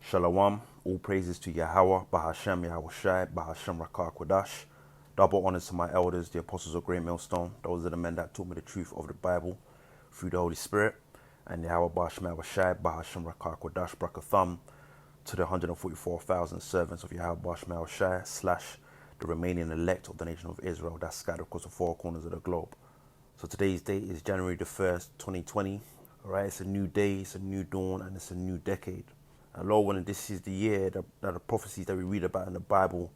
Shalom, all praises to Yahweh, Bahashem, Yahweh Shai, Bahashem Rakah Kodash. Double honors to my elders, the apostles of Great Millstone. Those are the men that taught me the truth of the Bible through the Holy Spirit. And Yahweh Bahashem, Yahweh Shai, Bahashem Rakah Kodash, Brakatham, to the 144,000 servants of Yahweh Bahashem, Yahweh Shai, / the remaining elect of the nation of Israel that's scattered across the four corners of the globe. So today's date is January the 1st, 2020. All right, it's a new day, it's a new dawn, and it's a new decade. And Lord willing, this is the year that the prophecies that we read about in the Bible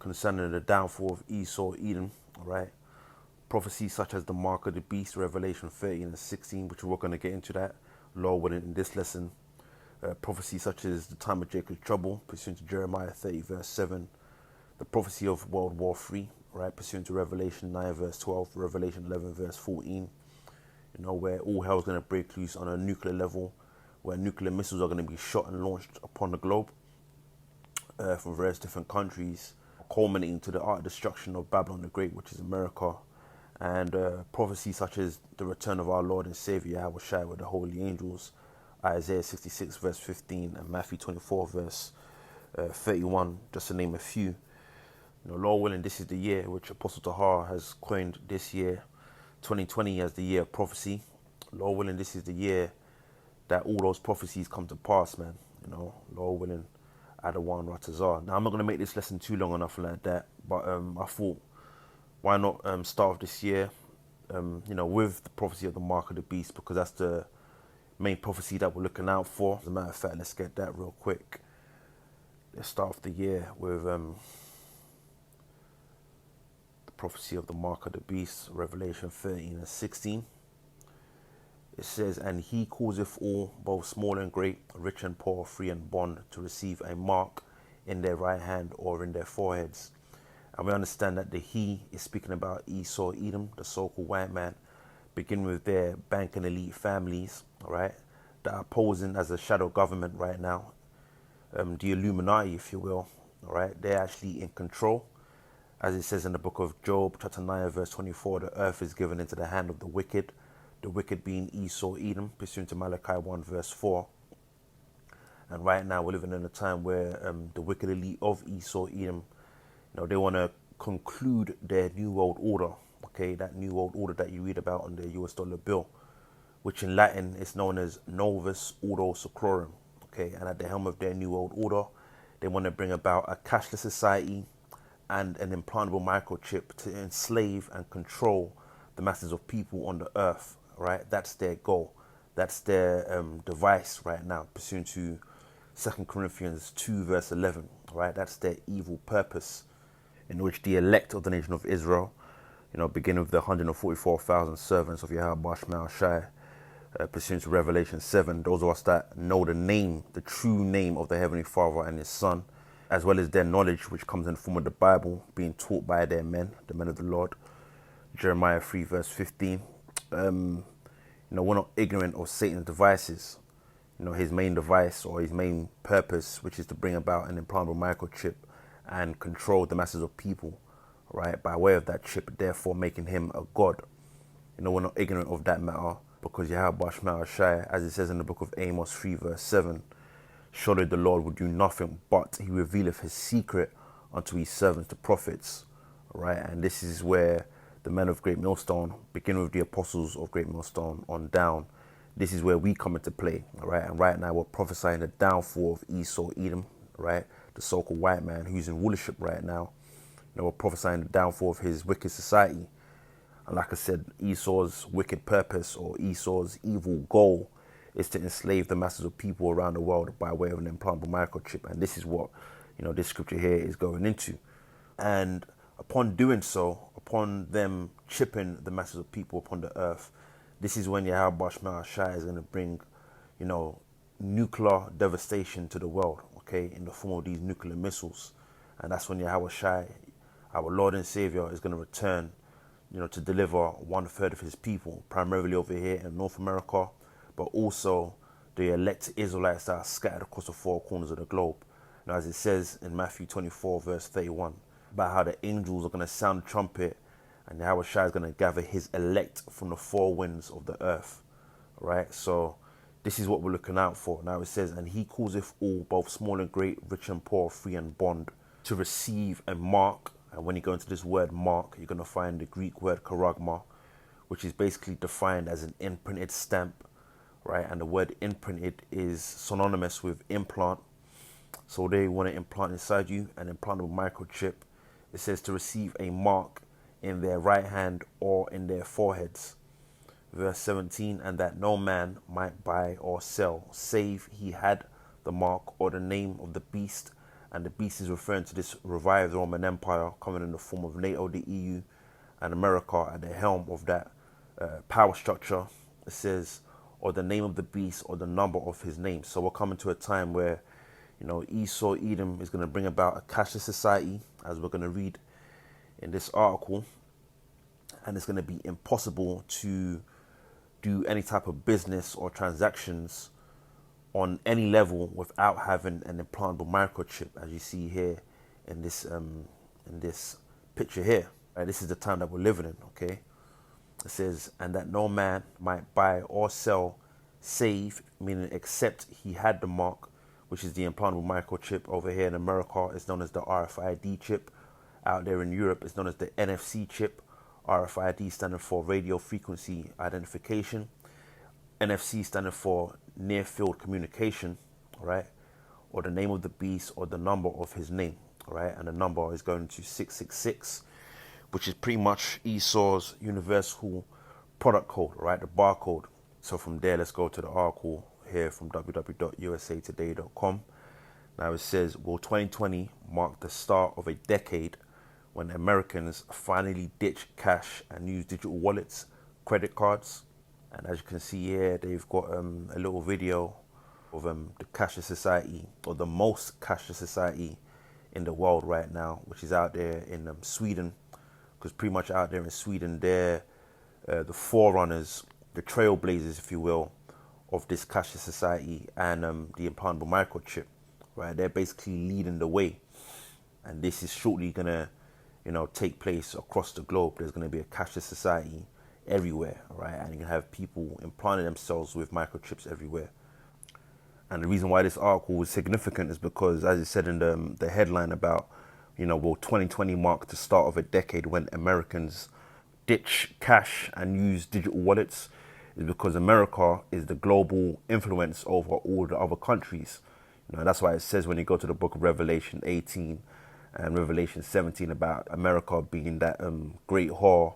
concerning the downfall of Esau, Edom, all right? Prophecies such as the mark of the beast, Revelation 13 and 16, which we're going to get into that, Lord willing, in this lesson. Prophecies such as the time of Jacob's trouble, pursuant to Jeremiah 30 verse 7. The prophecy of World War III, right, pursuant to Revelation 9 verse 12, Revelation 11 verse 14. You know, where all hell is going to break loose on a nuclear level, where nuclear missiles are going to be shot and launched upon the globe from various different countries, culminating to the utter destruction of Babylon the Great, which is America, and prophecies such as the return of our Lord and Savior Yahweh Shai with the holy angels, Isaiah 66 verse 15 and Matthew 24 verse 31, just to name a few. You know, Lord willing, this is the year which Apostle Tahar has coined this year, 2020, as the year of prophecy. Lord willing, this is the year that all those prophecies come to pass, man. You know, Lord willing, Adawan Ratazar. Now, I'm not going to make this lesson too long enough like that, but I thought, why not start off this year, you know, with the prophecy of the mark of the beast, because that's the main prophecy that we're looking out for. As a matter of fact, let's get that real quick. Let's start off the year with the prophecy of the mark of the beast, Revelation 13 and 16. It says, and he causeth all, both small and great, rich and poor, free and bond, to receive a mark in their right hand or in their foreheads. And we understand that the he is speaking about Esau, Edom, the so-called white man, beginning with their bank and elite families, all right, that are posing as a shadow government right now, the Illuminati, if you will, all right. They're actually in control. As it says in the book of Job, chapter 9, verse 24, the earth is given into the hand of the wicked being Esau, Edom, pursuant to Malachi 1, verse 4. And right now we're living in a time where the wicked elite of Esau, Edom, you know, they want to conclude their New World Order, okay, that New World Order that you read about on the US dollar bill, which in Latin is known as Novus Ordo Seclorum, okay, and at the helm of their New World Order, they want to bring about a cashless society and an implantable microchip to enslave and control the masses of people on the earth, right? That's their goal. That's their device right now, pursuant to 2 Corinthians 2 verse 11, right? That's their evil purpose, in which the elect of the nation of Israel, you know, beginning with the 144,000 servants of Yahweh Bahashem Shai, pursuant to Revelation 7, those of us that know the name, the true name of the Heavenly Father and His Son, as well as their knowledge, which comes in the form of the Bible, being taught by their men, the men of the Lord. Jeremiah 3 verse 15. You know, we're not ignorant of Satan's devices. You know, his main device or his main purpose, which is to bring about an implantable microchip and control the masses of people, right, by way of that chip, therefore making him a god. You know, we're not ignorant of that matter, because Yahweh Bahashem Shai, as it says in the book of Amos 3 verse 7, surely the Lord will do nothing, but he revealeth his secret unto his servants, the prophets, right? And this is where the men of Great Millstone, beginning with the apostles of Great Millstone on down, this is where we come into play, all right? And right now we're prophesying the downfall of Esau, Edom, right? The so-called white man who's in rulership right now. You know, we're prophesying the downfall of his wicked society. And like I said, Esau's wicked purpose or Esau's evil goal is to enslave the masses of people around the world by way of an implantable microchip. And this is what, you know, this scripture here is going into. And upon doing so, upon them chipping the masses of people upon the earth, this is when Yahweh Bahashem Shai is going to bring, you know, nuclear devastation to the world, okay, in the form of these nuclear missiles. And that's when Yahweh Shai, our Lord and Savior, is going to return, you know, to deliver 1/3 of his people, primarily over here in North America, but also the elect Israelites that are scattered across the four corners of the globe. Now, as it says in Matthew 24 verse 31, about how the angels are going to sound the trumpet and Yahweh Shai is going to gather his elect from the four winds of the earth, right? So This is what we're looking out for. Now it says, and he causeth all, both small and great, rich and poor, free and bond, to receive a mark. And when you go into this word mark, you're going to find the Greek word charagma, which is basically defined as an imprinted stamp, right? And the word imprinted is synonymous with implant. So they want to implant inside you an implantable microchip. It says to receive a mark in their right hand or in their foreheads. Verse 17, and that no man might buy or sell, save he had the mark or the name of the beast. And the beast is referring to this revived Roman Empire coming in the form of NATO, the EU, and America at the helm of that power structure. It says, or the name of the beast or the number of his name. So we're coming to a time where, you know, Esau, Edom is going to bring about a cashless society, as we're going to read in this article. And it's going to be impossible to do any type of business or transactions on any level without having an implantable microchip, as you see here in this picture here. Right, this is the time that we're living in, okay? It says, and that no man might buy or sell, save, meaning except he had the mark, which is the implantable microchip. Over here in America, it's known as the RFID chip. Out there in Europe, it's known as the NFC chip. RFID standing for radio frequency identification. NFC standing for near field communication, right? Or the name of the beast or the number of his name, right? And the number is going to 666, which is pretty much Esau's universal product code, right? The barcode. So from there, let's go to the article here from www.usatoday.com. Now it says, will 2020 mark the start of a decade when Americans finally ditch cash and use digital wallets, credit cards? And as you can see here, they've got a little video of the cashless society, or the most cashless society in the world right now, which is out there in Sweden. Because pretty much out there in Sweden, they're the forerunners, the trailblazers, if you will, of this cashless society and the implantable microchip, right? They're basically leading the way. And this is shortly going to, you know, take place across the globe. There's going to be a cashless society everywhere, right? And you can have people implanting themselves with microchips everywhere. And the reason why this article was significant is because, as it said in the headline about, you know, will 2020 mark the start of a decade when Americans ditch cash and use digital wallets, is because America is the global influence over all the other countries. You know, that's why it says when you go to the book of Revelation 18 and Revelation 17 about America being that great whore,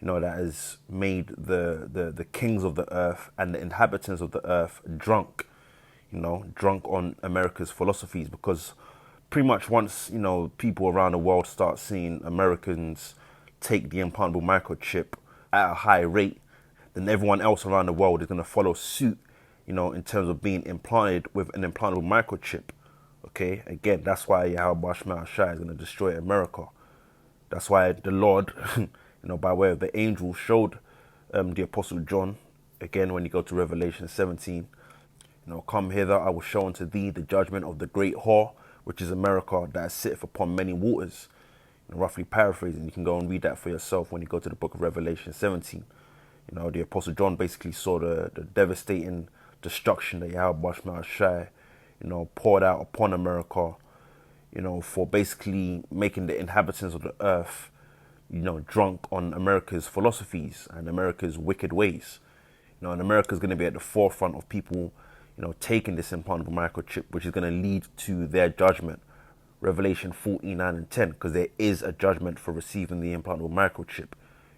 you know, that has made the kings of the earth and the inhabitants of the earth drunk, you know, drunk on America's philosophies. Because pretty much once, you know, people around the world start seeing Americans take the implantable microchip at a high rate, then everyone else around the world is going to follow suit, you know, in terms of being implanted with an implantable microchip. Okay, again, that's why Yahweh Shai is going to destroy America. That's why the Lord, you know, by way of the angel, showed the Apostle John, again, when you go to Revelation 17, you know, come hither, I will show unto thee the judgment of the great whore, which is America, that sitteth upon many waters. You know, roughly paraphrasing, you can go and read that for yourself when you go to the book of Revelation 17. You know, the Apostle John basically saw the devastating destruction that Yahweh Shai, you know, poured out upon America, you know, for basically making the inhabitants of the earth, you know, drunk on America's philosophies and America's wicked ways. You know, and America's going to be at the forefront of people, you know, taking this implantable microchip, which is going to lead to their judgment. Revelation 14, 9 and 10, because there is a judgment for receiving the implantable microchip.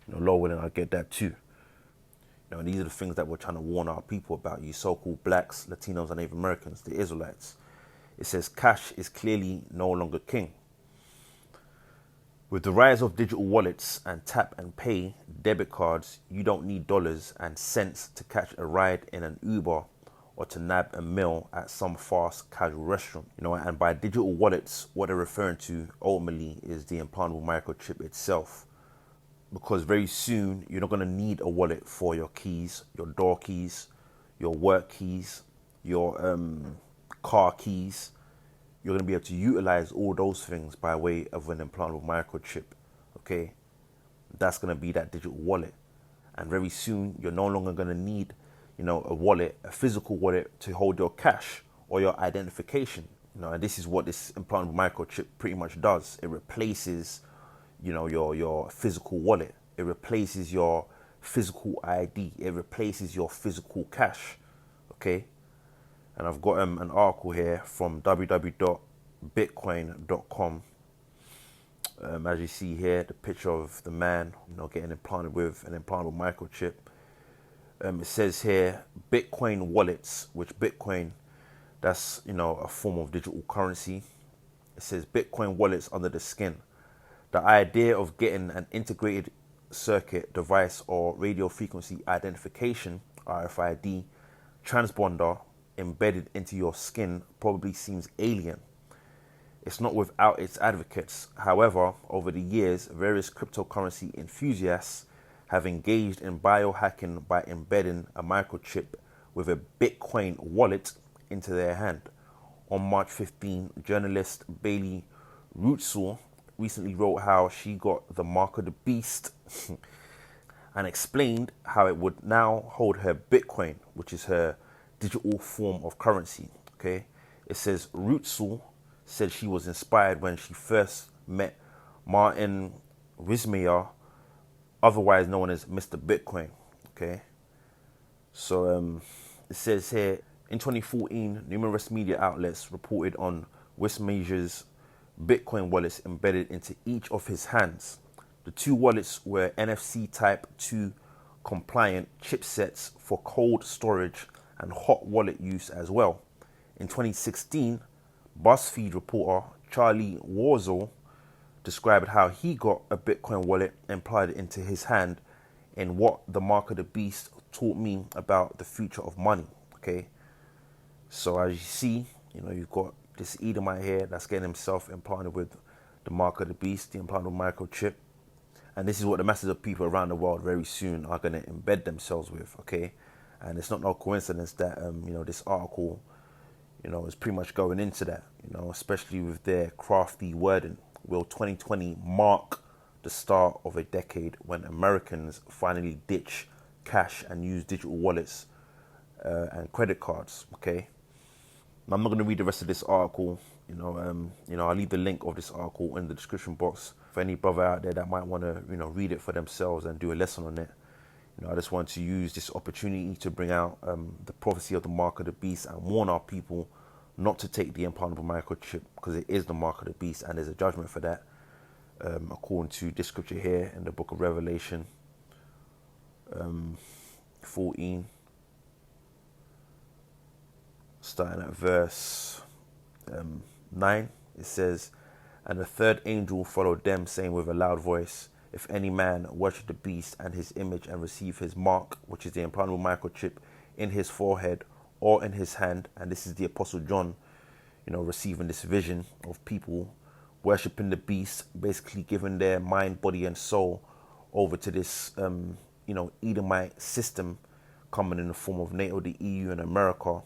You know, Lord willing, I'll get that too. You know, these are the things that we're trying to warn our people about, you so-called blacks, Latinos, and Native Americans, the Israelites. It says cash is clearly no longer king. With the rise of digital wallets and tap and pay debit cards, you don't need dollars and cents to catch a ride in an Uber or to nab a meal at some fast casual restaurant. You know, and by digital wallets, what they're referring to ultimately is the implantable microchip itself. Because very soon you're not going to need a wallet for your keys, your door keys, your work keys, your car keys. You're going to be able to utilize all those things by way of an implantable microchip. Okay, that's going to be that digital wallet. And very soon you're no longer going to need, a wallet, a physical wallet to hold your cash or your identification. And this is what this implantable microchip pretty much does. It replaces, your physical wallet. It replaces your physical ID. It replaces your physical cash. Okay. And I've got an article here from www.bitcoin.com. As you see here, the picture of the man, getting implanted with an implantable microchip. It says here, Bitcoin wallets, which Bitcoin, that's, a form of digital currency. It says Bitcoin wallets under the skin. The idea of getting an integrated circuit device or radio frequency identification, RFID, transponder embedded into your skin probably seems alien. It's not without its advocates. However, over the years, various cryptocurrency enthusiasts have engaged in biohacking by embedding a microchip with a Bitcoin wallet into their hand. On March 15, journalist Bailey Rootsall recently wrote how she got the mark of the beast and explained how it would now hold her Bitcoin, which is her digital form of currency. Okay, it says Rootsall said she was inspired when she first met Martin Wismayer, otherwise known as Mr. Bitcoin. Okay, so it says here, in 2014, numerous media outlets reported on Wismayer's Bitcoin wallets embedded into each of his hands. The two wallets were NFC Type 2 compliant chipsets for cold storage and hot wallet use as well. In 2016, BuzzFeed reporter Charlie Warzel described how he got a Bitcoin wallet implanted into his hand in what the mark of the beast taught me about the future of money. Okay, so as you see, you've got this Edomite here that's getting himself implanted with the mark of the beast, the implantable microchip. And this is what the masses of people around the world very soon are going to embed themselves with, okay? And it's not no coincidence that, this article, is pretty much going into that, especially with their crafty wording. Will 2020 mark the start of a decade when Americans finally ditch cash and use digital wallets and credit cards, okay? I'm not going to read the rest of this article. I'll leave the link of this article in the description box for any brother out there that might want to, read it for themselves and do a lesson on it. I just want to use this opportunity to bring out the prophecy of the mark of the beast and warn our people not to take the implantable microchip, because it is the mark of the beast and there's a judgment for that, according to this scripture here in the book of Revelation 14. Starting at verse 9, it says, "And the third angel followed them, saying with a loud voice, if any man worship the beast and his image and receive his mark, which is the implantable microchip, in his forehead or in his hand," and this is the Apostle John, receiving this vision of people worshipping the beast, basically giving their mind, body, and soul over to this, Edomite system coming in the form of NATO, the EU, and America.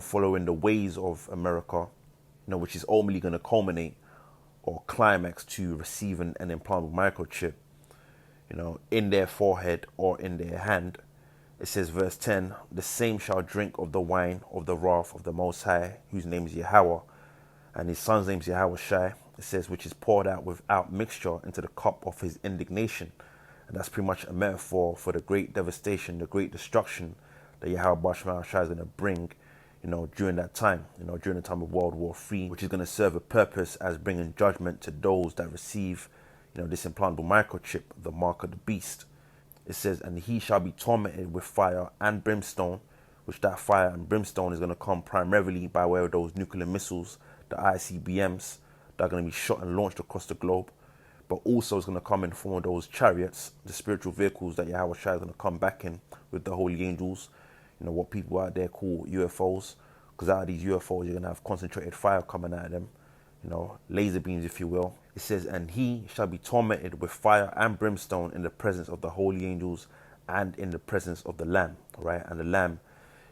Following the ways of America, which is ultimately going to culminate or climax to receiving an implantable microchip, in their forehead or in their hand. It says, verse 10, "The same shall drink of the wine of the wrath of the Most High, whose name is Yahweh, and his son's name is Yahweh Shai." It says, "which is poured out without mixture into the cup of his indignation." And that's pretty much a metaphor for the great devastation, the great destruction that Yahweh Bashma Shai is going to bring, during that time, during the time of World War III, which is going to serve a purpose as bringing judgment to those that receive, this implantable microchip, the mark of the beast. It says, "And he shall be tormented with fire and brimstone," which that fire and brimstone is going to come primarily by way of those nuclear missiles, the ICBMs, that are going to be shot and launched across the globe. But also it's going to come in the form of those chariots, the spiritual vehicles that Yahweh Shai is going to come back in with the holy angels, what people out there call UFOs, because out of these UFOs you're going to have concentrated fire coming out of them, laser beams, if you will. It says, "And he shall be tormented with fire and brimstone in the presence of the holy angels and in the presence of the Lamb," right? And the Lamb,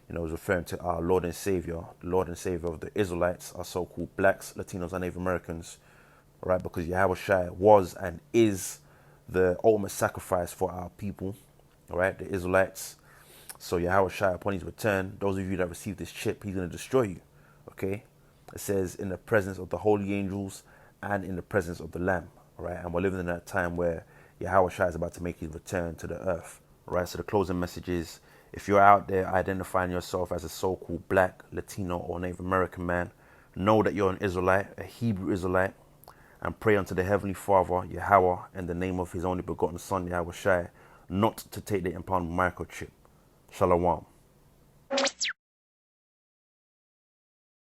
is referring to our Lord and Savior, the Lord and Savior of the Israelites, our so-called blacks, Latinos, and Native Americans, right? Because Yahweh Shai was and is the ultimate sacrifice for our people, all right? The Israelites, So Yahweh Shai, upon his return, those of you that receive this chip, he's going to destroy you. Okay? It says in the presence of the holy angels and in the presence of the Lamb. Right? And we're living in that time where Yahweh Shai is about to make his return to the earth. Right? So the closing message is, if you're out there identifying yourself as a so-called black, Latino, or Native American man, know that you're an Israelite, a Hebrew Israelite, and pray unto the Heavenly Father, Yahweh, in the name of his only begotten Son, Yahweh Shai, not to take the implanted microchip. Shalom.